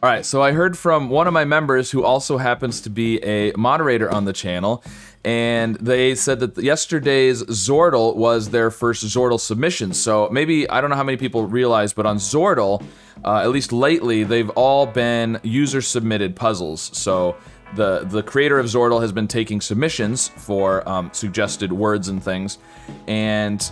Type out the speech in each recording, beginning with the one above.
All right, so I heard from one of my members who also happens to be a moderator on the channel, and they said that yesterday's Zordal was their first Zordal submission. So maybe, I don't know how many people realize, but on Zordal, at least lately, they've all been user-submitted puzzles. So the creator of Zordal has been taking submissions for suggested words and things. And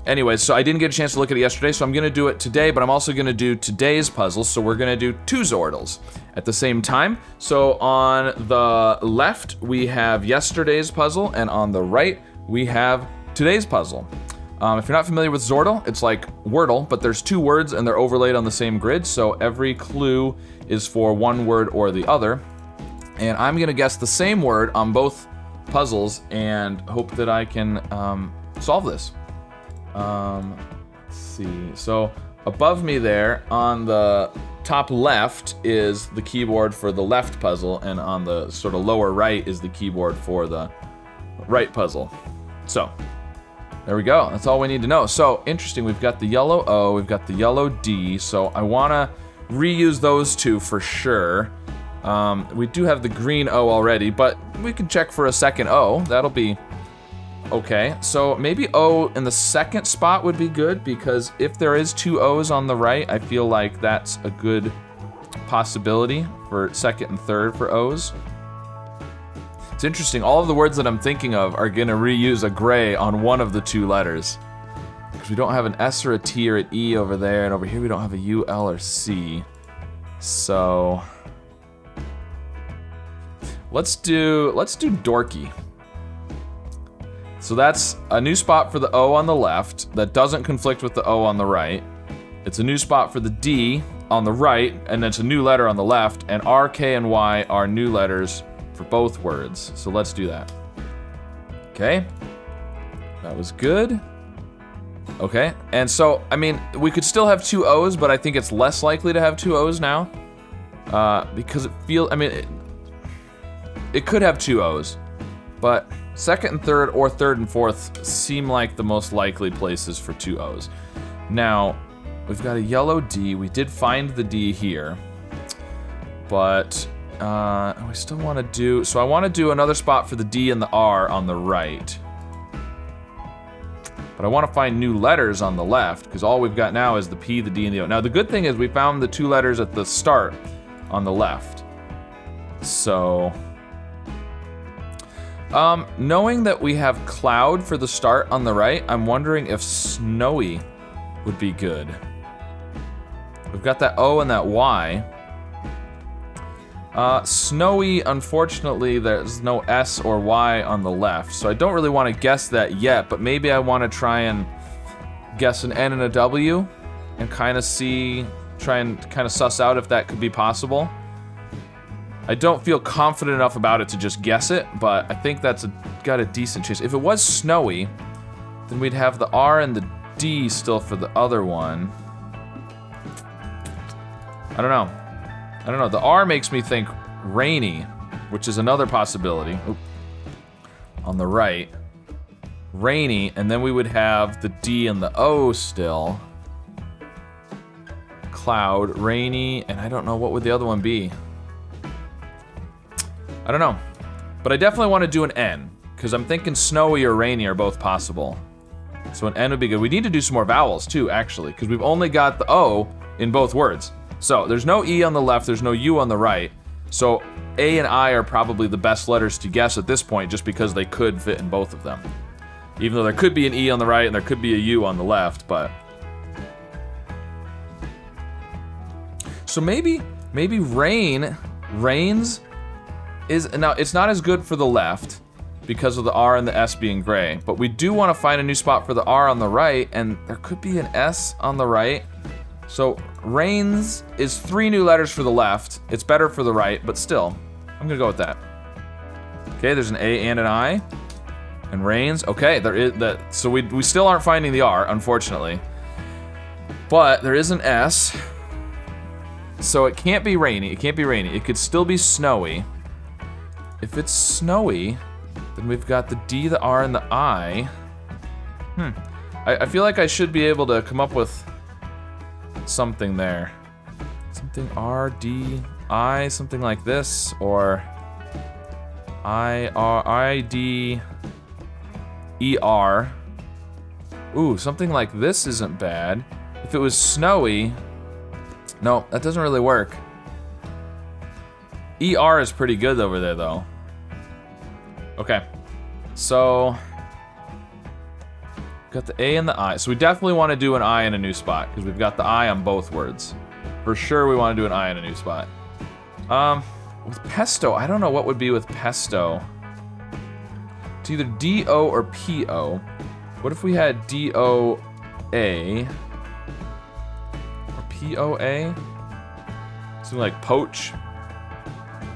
anyways, so I didn't get a chance to look at it yesterday, so I'm going to do it today, but I'm also going to do today's puzzle, so we're going to do 2 Zordals at the same time. So on the left, we have yesterday's puzzle, and on the right, we have today's puzzle. If you're not familiar with Zordal, it's like Wordle, but there's 2 words, and they're overlaid on the same grid, so every clue is for one word or the other. And I'm going to guess the same word on both puzzles and hope that I can solve this. Let's see. So above me there on the top left is the keyboard for the left puzzle, and on the sort of lower right is the keyboard for the right puzzle. So there we go. That's all we need to know. So interesting. We've got the yellow O, we've got the yellow D. So I want to reuse those 2 for sure. We do have the green O already, but we can check for a second O. That'll be okay. So maybe O in the second spot would be good, because if there is 2 O's on the right, I feel like that's a good possibility for second and third for O's. It's interesting, all of the words that I'm thinking of are gonna reuse a gray on one of the 2 letters. Because we don't have an S or a T or an E over there, and over here we don't have a U, L, or C. So let's do dorky. So that's a new spot for the O on the left that doesn't conflict with the O on the right. It's a new spot for the D on the right, and it's a new letter on the left, and R, K, and Y are new letters for both words. So let's do that. Okay, that was good. Okay, and so, I mean, we could still have 2 O's, but I think it's less likely to have 2 O's now. Because it feels, I mean, it could have 2 O's, but second and third or third and fourth seem like the most likely places for 2 O's. Now, we've got a yellow D. We did find the D here, but we still want to do, so I want to do another spot for the D and the R on the right. But I want to find new letters on the left, because all we've got now is the P, the D, and the O. Now, the good thing is we found the 2 letters at the start on the left. So knowing that we have cloud for the start on the right, I'm wondering if snowy would be good. We've got that O and that Y. Snowy, unfortunately, there's no S or Y on the left, so I don't really want to guess that yet, but maybe I want to try and guess an N and a W and kind of try and kind of suss out if that could be possible. I don't feel confident enough about it to just guess it, but I think that's got a decent chance. If it was snowy, then we'd have the R and the D still for the other one. I don't know. The R makes me think rainy, which is another possibility. Oop. On the right. Rainy, and then we would have the D and the O still. Cloud, rainy, and I don't know, what would the other one be? I don't know. But I definitely want to do an N, because I'm thinking snowy or rainy are both possible. So an N would be good. We need to do some more vowels too, actually, because we've only got the O in both words. So there's no E on the left, there's no U on the right. So A and I are probably the best letters to guess at this point, just because they could fit in both of them. Even though there could be an E on the right and there could be a U on the left, but. So maybe rains is, now it's not as good for the left because of the R and the S being gray, but we do want to find a new spot for the R on the right, and there could be an S on the right. So rains is 3 new letters for the left. It's better for the right, but still, I'm gonna go with that. Okay, there's an A and an I, and rains. Okay, there is that. So we still aren't finding the R, unfortunately, but there is an S. So it can't be rainy. It can't be rainy. It could still be snowy. If it's snowy, then we've got the D, the R, and the I. I feel like I should be able to come up with something there. It's something R, D, I, something like this, or I, R, I, D, E, R. Ooh, something like this isn't bad. If it was snowy, no, that doesn't really work. ER is pretty good over there, though. Okay, so got the A and the I. So we definitely want to do an I in a new spot because we've got the I on both words. For sure, we want to do an I in a new spot. With pesto, I don't know what would be with pesto. It's either D-O or P-O. What if we had D-O-A or P-O-A? Something like poach.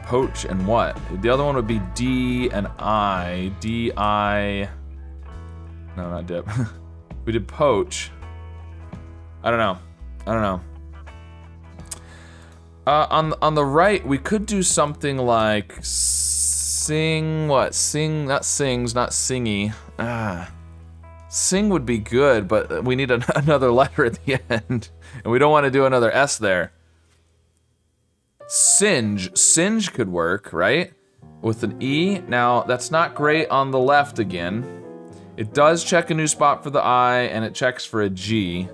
Poach and what? The other one would be D and I. D-I. No, not dip. We did poach. I don't know. I don't know. On the right, we could do something like sing. What? Sing? Not sings. Not singy. Sing would be good, but we need another letter at the end, and we don't want to do another S there. Singe. Singe could work, right? With an E. Now, that's not great on the left again. It does check a new spot for the I, and it checks for a G.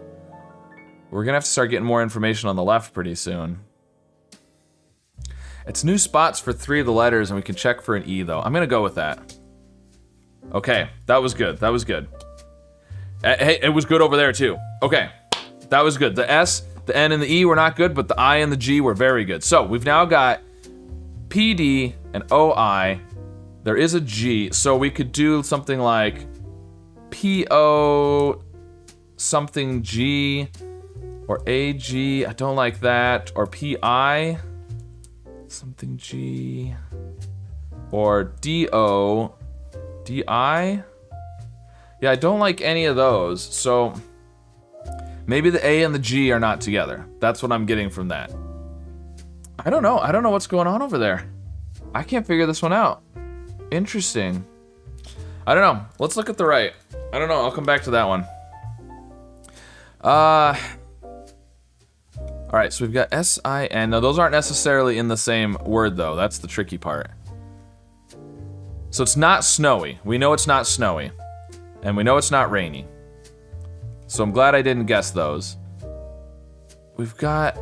We're gonna have to start getting more information on the left pretty soon. It's new spots for 3 of the letters, and we can check for an E, though. I'm gonna go with that. Okay, that was good. That was good. Hey, it was good over there, too. Okay, that was good. The S, the N, and the E were not good, but the I and the G were very good. So, we've now got PD and OI. There is a G, so we could do something like PO something G or AG. I don't like that. Or PI something G or DO DI. Yeah, I don't like any of those. So maybe the A and the G are not together. That's what I'm getting from that. I don't know. I don't know what's going on over there. I can't figure this one out. Interesting. I don't know. Let's look at the right. I don't know. I'll come back to that one. All right, so we've got S-I-N. Now, those aren't necessarily in the same word, though. That's the tricky part. So it's not snowy. We know it's not snowy. And we know it's not rainy. So I'm glad I didn't guess those. We've got...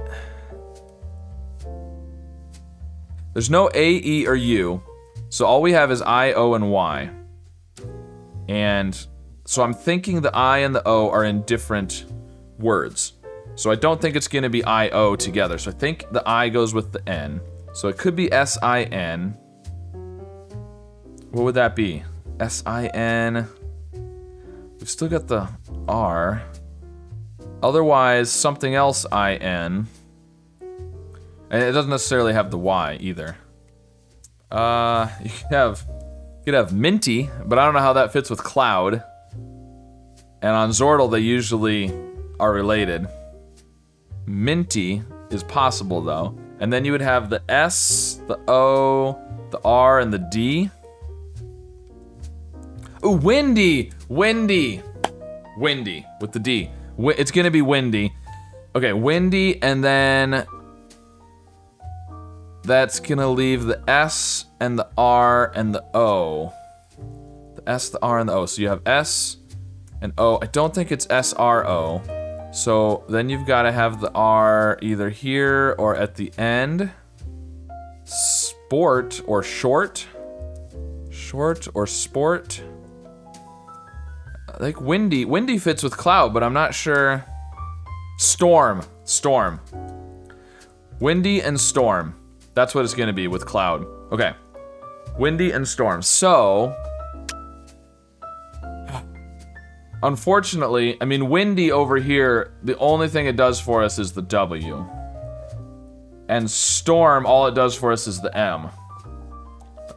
There's no A, E, or U. So all we have is I, O, and Y. And so I'm thinking the I and the O are in different words. So I don't think it's going to be I-O together. So I think the I goes with the N. So it could be S-I-N. What would that be? S-I-N. We've still got the R. Otherwise, something else I-N. And it doesn't necessarily have the Y either. You could have Minty, but I don't know how that fits with Cloud. And on Zordal, they usually are related. Minty is possible, though. And then you would have the S, the O, the R, and the D. Ooh, windy! Windy! Windy, with the D. It's gonna be windy. Okay, windy, and then... That's gonna leave the S, and the R, and the O. The S, the R, and the O. So you have S and O. I don't think it's S-R-O. So then you've got to have the R either here or at the end. Sport or short. Short or sport. I think windy. Windy fits with cloud, but I'm not sure. Storm. Storm. Windy and storm. That's what it's going to be with cloud. Okay. Windy and storm. So... Unfortunately, I mean, windy over here, the only thing it does for us is the W. And storm, all it does for us is the M.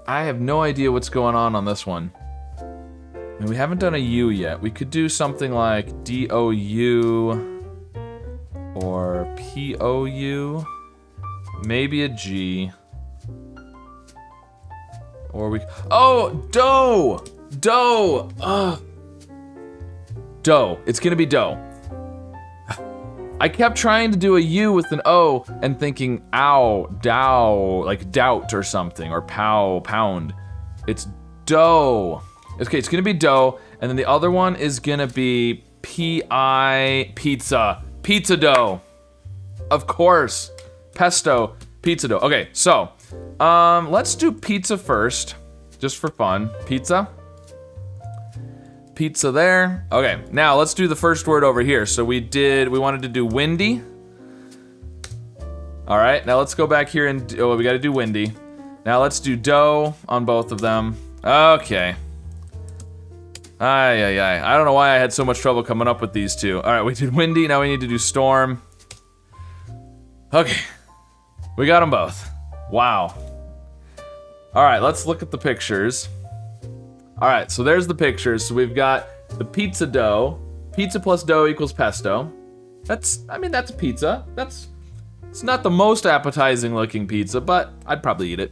I have no idea what's going on this one. And we haven't done a U yet. We could do something like D-O-U or P-O-U. Maybe a G. Or we... Oh! Doe! Doe! Ugh. Doe. It's gonna be doe. I kept trying to do a U with an O and thinking ow, dow, like doubt or something, or pow, pound. It's dough. Okay, it's gonna be dough, and then the other one is gonna be P-I, pizza. Pizza dough. Of course. Pesto, pizza dough. Okay, so, let's do pizza first, just for fun. Pizza. Pizza there. Okay, now let's do the first word over here. So we wanted to do windy. All right, now let's go back here and, we gotta do windy. Now let's do dough on both of them. Okay. I don't know why I had so much trouble coming up with these two. All right, we did windy, now we need to do storm. Okay, we got them both. Wow. All right, let's look at the pictures. All right, so there's the pictures. So we've got the pizza dough. Pizza plus dough equals pesto. That's a pizza. It's not the most appetizing looking pizza, but I'd probably eat it.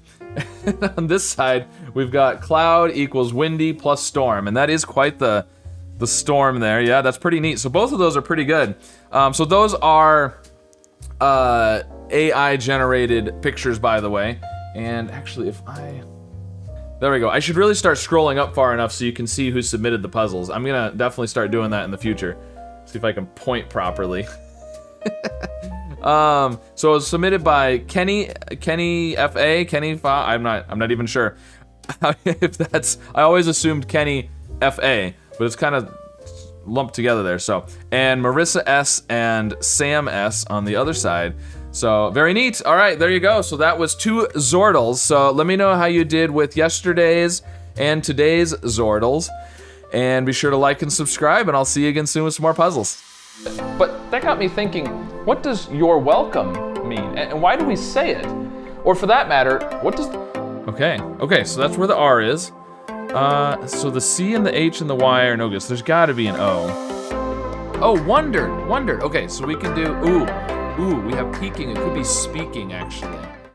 On this side, we've got cloud equals windy plus storm, and that is quite the storm there. Yeah, that's pretty neat. So both of those are pretty good. So those are AI generated pictures, by the way. And actually, there we go. I should really start scrolling up far enough so you can see who submitted the puzzles. I'm gonna definitely start doing that in the future. See if I can point properly. So it was submitted by Kenny F.A., Kenny Fa, I'm not even sure if that's, I always assumed Kenny F.A., but it's kind of lumped together there, so. And Marissa S. and Sam S. on the other side. So, very neat. All right, there you go. So that was 2 Zordals. So let me know how you did with yesterday's and today's Zordals. And be sure to like and subscribe, and I'll see you again soon with some more puzzles. But that got me thinking, what does "you're welcome" mean? And why do we say it? Or for that matter, what does... Okay, so that's where the R is. So the C and the H and the Y are no good, so there's gotta be an O. Oh, wondered. Okay, so we can do, ooh, we have peeking. It could be speaking, actually.